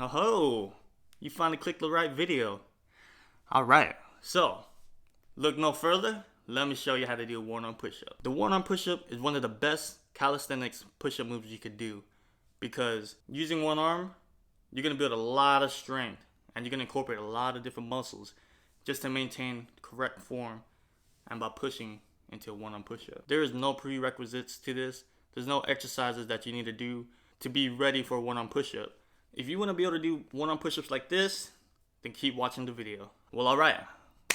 Oh, you finally clicked the right video. Alright, so look no further. Let me show you how to do a one-arm push-up. The one-arm push-up is one of the best calisthenics push-up moves you could do because using one arm, you're going to build a lot of strength and you're going to incorporate a lot of different muscles just to maintain correct form and by pushing into a one-arm push-up. There is no prerequisites to this. There's no exercises that you need to do to be ready for a one-arm push-up. If you want to be able to do one-arm push-ups like this, then keep watching the video. Well, alright.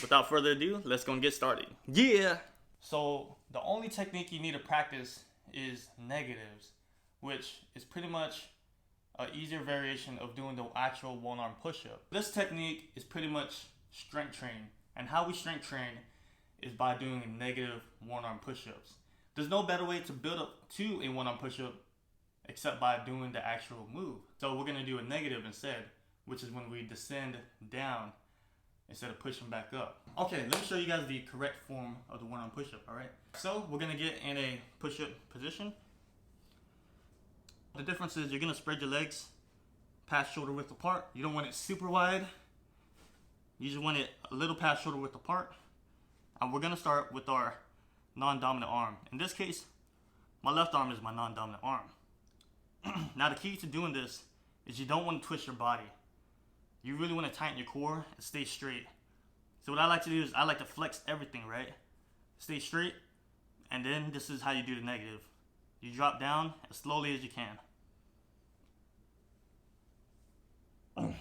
Without further ado, let's go and get started. Yeah! So, the only technique you need to practice is negatives, which is pretty much an easier variation of doing the actual one-arm push-up. This technique is pretty much strength training, and how we strength train is by doing negative one-arm push-ups. There's no better way to build up to a one-arm push-up except by doing the actual move. So we're going to do a negative instead, which is when we descend down instead of pushing back up. Okay, let me show you guys the correct form of the one-arm push-up, alright? So we're going to get in a push-up position. The difference is you're going to spread your legs past shoulder width apart. You don't want it super wide. You just want it a little past shoulder width apart. And we're going to start with our non-dominant arm. In this case, my left arm is my non-dominant arm. Now the key to doing this is you don't want to twist your body. You really want to tighten your core and stay straight. So what I like to do is I like to flex everything, right? Stay straight, and then this is how you do the negative. You drop down as slowly as you can.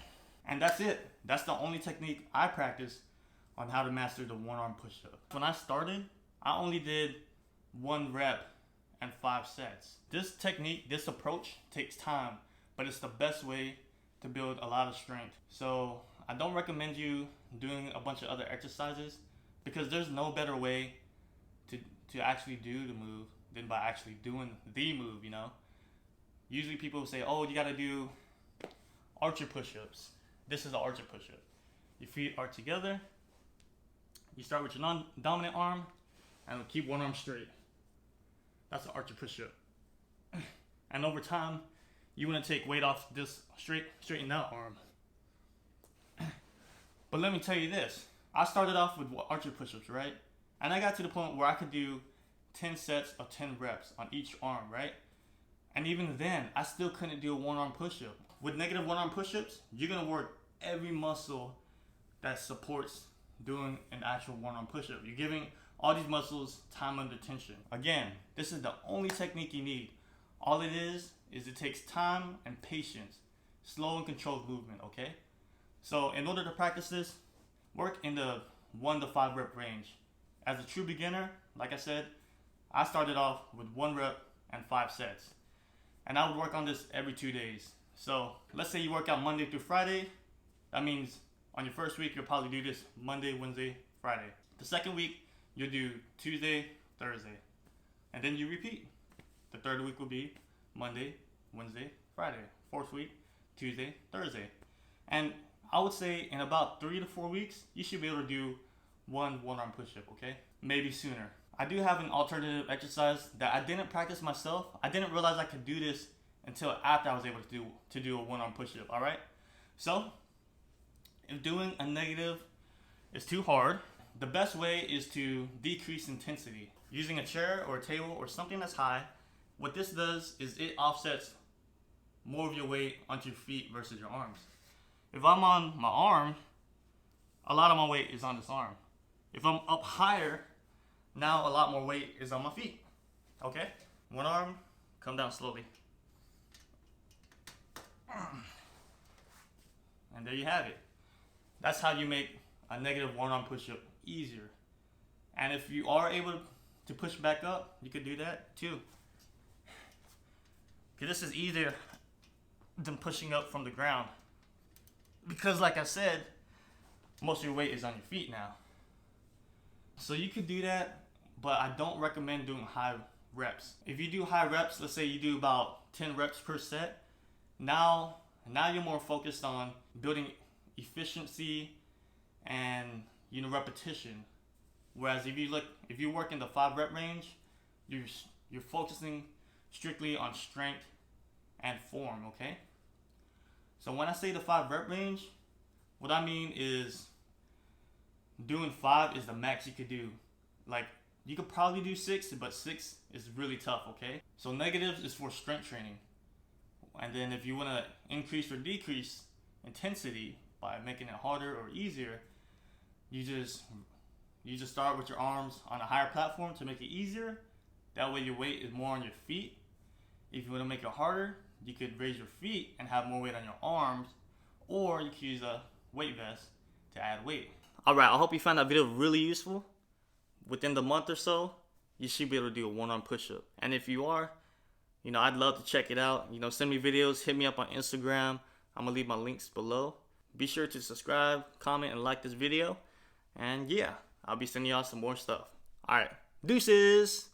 And that's it. That's the only technique I practice on how to master the one-arm push-up. When I started, I only did 1 rep and 5 sets. This technique, this approach takes time, but it's the best way to build a lot of strength. So I don't recommend you doing a bunch of other exercises because there's no better way to actually do the move than by actually doing the move, you know? Usually people say, oh, you gotta do archer push-ups. This is an archer push-up. Your feet are together. You start with your non-dominant arm and keep one arm straight. That's an archer push-up. And over time, you want to take weight off this straighten out arm. But let me tell you this. I started off with archer push-ups, right? And I got to the point where I could do 10 sets of 10 reps on each arm, right? And even then, I still couldn't do a one-arm push-up. With negative one-arm push-ups, you're going to work every muscle that supports doing an actual one-arm push-up. You're giving all these muscles time under tension. Again, this is the only technique you need. All it is it takes time and patience. Slow and controlled movement, okay? So in order to practice this, work in the 1 to 5 rep range. As a true beginner, like I said, I started off with 1 rep and 5 sets. And I would work on this every 2 days. So let's say you work out Monday through Friday. That means on your first week, you'll probably do this Monday, Wednesday, Friday. The second week, you'll do Tuesday, Thursday. And then you repeat. The third week will be Monday, Wednesday, Friday. Fourth week, Tuesday, Thursday. And I would say in about 3 to 4 weeks, you should be able to do one-arm push-up, okay? Maybe sooner. I do have an alternative exercise that I didn't practice myself. I didn't realize I could do this until after I was able to do a one-arm push-up, all right? So, if doing a negative is too hard, the best way is to decrease intensity. Using a chair or a table or something that's high, what this does is it offsets more of your weight onto your feet versus your arms. If I'm on my arm, a lot of my weight is on this arm. If I'm up higher, now a lot more weight is on my feet. Okay? One arm, come down slowly. And there you have it. That's how you make a negative one-arm push-up easier. And if you are able to push back up, you could do that too. Because this is easier than pushing up from the ground. Because like I said, most of your weight is on your feet now. So you could do that, but I don't recommend doing high reps. If you do high reps, let's say you do about 10 reps per set, now you're more focused on building efficiency and repetition. Whereas if you work in the 5 rep range, you're focusing strictly on strength and form, okay? So when I say the 5 rep range, what I mean is doing 5 is the max you could do. Like, you could probably do 6, but 6 is really tough, okay? So negatives is for strength training. And then if you want to increase or decrease intensity by making it harder or easier, you just start with your arms on a higher platform to make it easier. That way your weight is more on your feet. If you want to make it harder, you could raise your feet and have more weight on your arms, or you could use a weight vest to add weight. Alright, I hope you found that video really useful. Within the month or so, you should be able to do a 1-arm push-up. And if you are, I'd love to check it out. Send me videos, hit me up on Instagram. I'm gonna leave my links below. Be sure to subscribe, comment, and like this video. And yeah, I'll be sending y'all some more stuff. Alright, deuces!